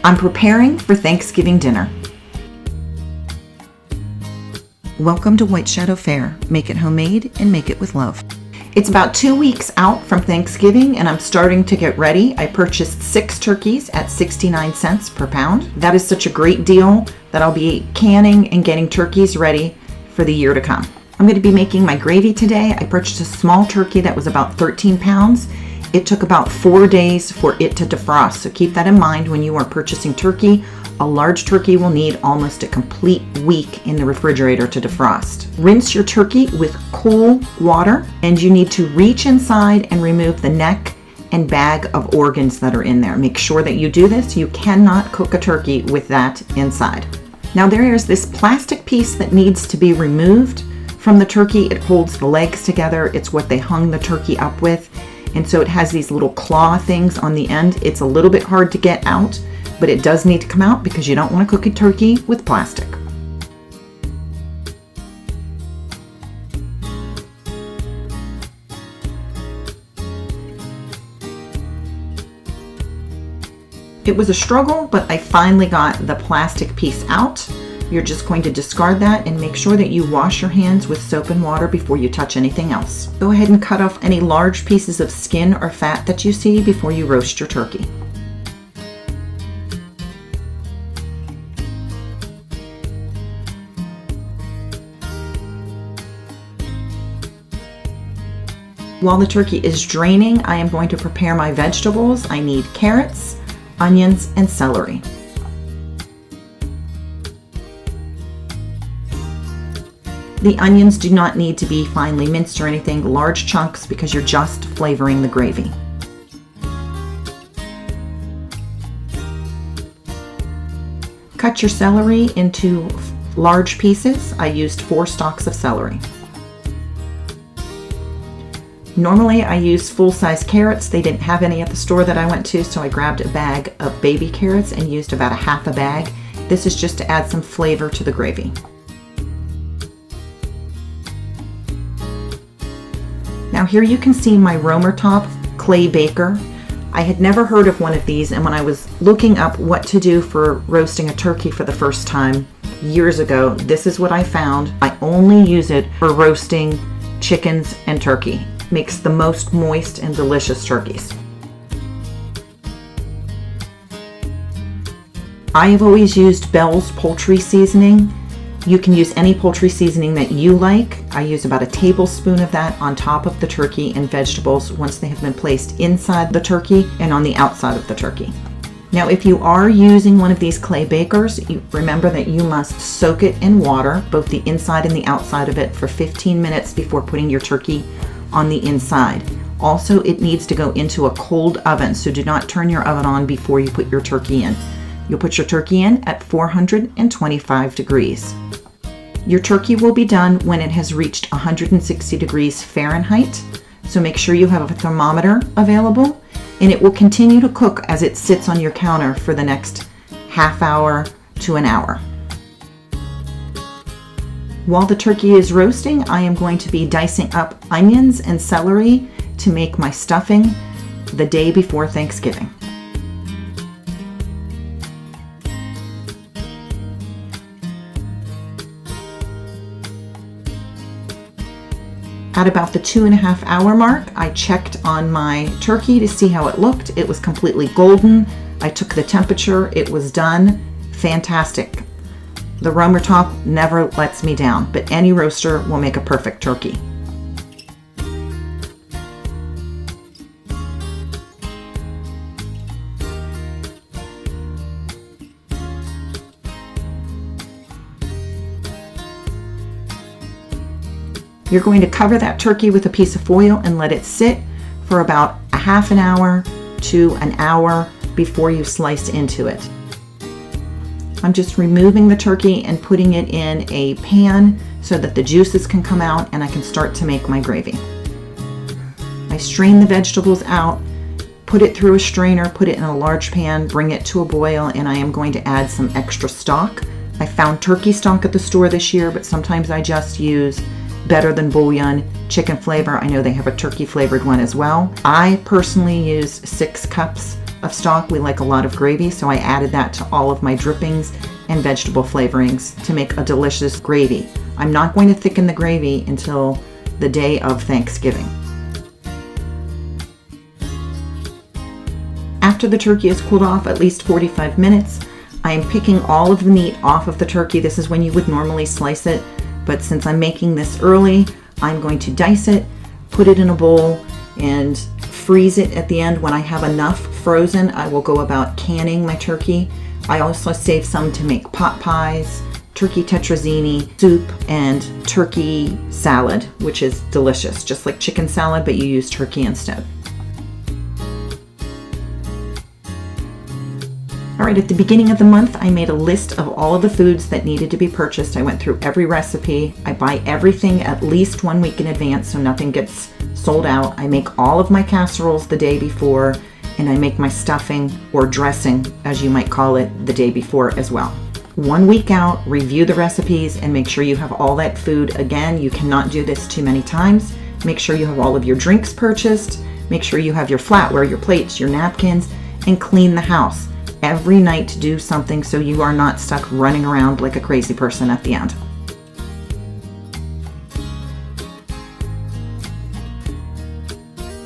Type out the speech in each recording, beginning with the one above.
I'm preparing for Thanksgiving dinner. Welcome to White Shadow Fare. Make it homemade and make it with love. It's about 2 weeks out from Thanksgiving and I'm starting to get ready. I purchased 6 turkeys at 69 cents per pound. That is such a great deal that I'll be canning and getting turkeys ready for the year to come. I'm going to be making my gravy today. I purchased a small turkey that was about 13 pounds. It took about 4 days for it to defrost, so keep that in mind when you are purchasing turkey. A large turkey will need almost a complete week in the refrigerator to defrost. Rinse your turkey with cool water, and you need to reach inside and remove the neck and bag of organs that are in there. Make sure that you do this. You cannot cook a turkey with that inside. Now there is this plastic piece that needs to be removed from the turkey. It holds the legs together. It's what they hung the turkey up with. And so it has these little claw things on the end. It's a little bit hard to get out, but it does need to come out because you don't want to cook a turkey with plastic. It was a struggle, but I finally got the plastic piece out. You're just going to discard that and make sure that you wash your hands with soap and water before you touch anything else. Go ahead and cut off any large pieces of skin or fat that you see before you roast your turkey. While the turkey is draining, I am going to prepare my vegetables. I need carrots, onions, and celery. The onions do not need to be finely minced or anything, large chunks, because you're just flavoring the gravy. Cut your celery into large pieces. I used 4 stalks of celery. Normally I use full-size carrots. They didn't have any at the store that I went to, so I grabbed a bag of baby carrots and used about a half a bag. This is just to add some flavor to the gravy. Now here you can see my Romertopf Clay Baker. I had never heard of one of these, and when I was looking up what to do for roasting a turkey for the first time years ago, this is what I found. I only use it for roasting chickens and turkey. Makes the most moist and delicious turkeys. I have always used Bell's poultry seasoning. You can use any poultry seasoning that you like. I use about a tablespoon of that on top of the turkey and vegetables once they have been placed inside the turkey and on the outside of the turkey. Now, if you are using one of these clay bakers, remember that you must soak it in water, both the inside and the outside of it, for 15 minutes before putting your turkey on the inside. Also, it needs to go into a cold oven, so do not turn your oven on before you put your turkey in. You'll put your turkey in at 425 degrees. Your turkey will be done when it has reached 160 degrees Fahrenheit, so make sure you have a thermometer available, and it will continue to cook as it sits on your counter for the next half hour to an hour. While the turkey is roasting, I am going to be dicing up onions and celery to make my stuffing the day before Thanksgiving. At about the 2.5 hour mark, I checked on my turkey to see how it looked. It was completely golden. I took the temperature. It was done. Fantastic. The Romertopf never lets me down, but any roaster will make a perfect turkey. You're going to cover that turkey with a piece of foil and let it sit for about a half an hour to an hour before you slice into it. I'm just removing the turkey and putting it in a pan so that the juices can come out and I can start to make my gravy. I strain the vegetables out, put it through a strainer, put it in a large pan, bring it to a boil, and I am going to add some extra stock. I found turkey stock at the store this year, but sometimes I just use Better Than Bouillon chicken flavor. I know they have a turkey flavored one as well. I personally use 6 cups of stock, we like a lot of gravy, so I added that to all of my drippings and vegetable flavorings to make a delicious gravy. I'm not going to thicken the gravy until the day of Thanksgiving. After the turkey is cooled off at least 45 minutes, I am picking all of the meat off of the turkey. This is when you would normally slice it, but since I'm making this early, I'm going to dice it, put it in a bowl, and freeze it at the end. When I have enough frozen, I will go about canning my turkey. I also save some to make pot pies, turkey tetrazzini, soup, and turkey salad, which is delicious, just like chicken salad, but you use turkey instead. All right, at the beginning of the month, I made a list of all of the foods that needed to be purchased. I went through every recipe. I buy everything at least 1 week in advance so nothing gets sold out. I make all of my casseroles the day before, and I make my stuffing, or dressing, as you might call it, the day before as well. 1 week out, review the recipes, and make sure you have all that food. Again, you cannot do this too many times. Make sure you have all of your drinks purchased. Make sure you have your flatware, your plates, your napkins, and clean the house. Every night do something so you are not stuck running around like a crazy person at the end.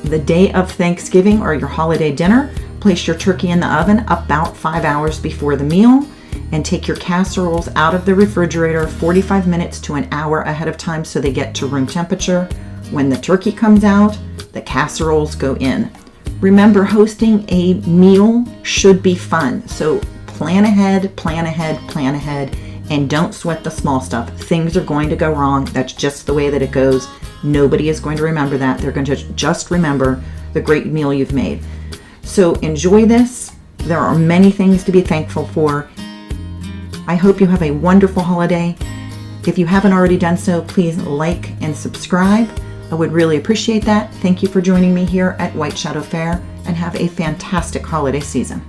The day of Thanksgiving or your holiday dinner, place your turkey in the oven about 5 hours before the meal, and take your casseroles out of the refrigerator 45 minutes to an hour ahead of time so they get to room temperature. When the turkey comes out, the casseroles go in. Remember, hosting a meal should be fun. So plan ahead, plan ahead, plan ahead, and don't sweat the small stuff. Things are going to go wrong. That's just the way that it goes. Nobody is going to remember that. They're going to just remember the great meal you've made. So enjoy this. There are many things to be thankful for. I hope you have a wonderful holiday. If you haven't already done so, please like and subscribe. I would really appreciate that. Thank you for joining me here at White Shadow Fare, and have a fantastic holiday season.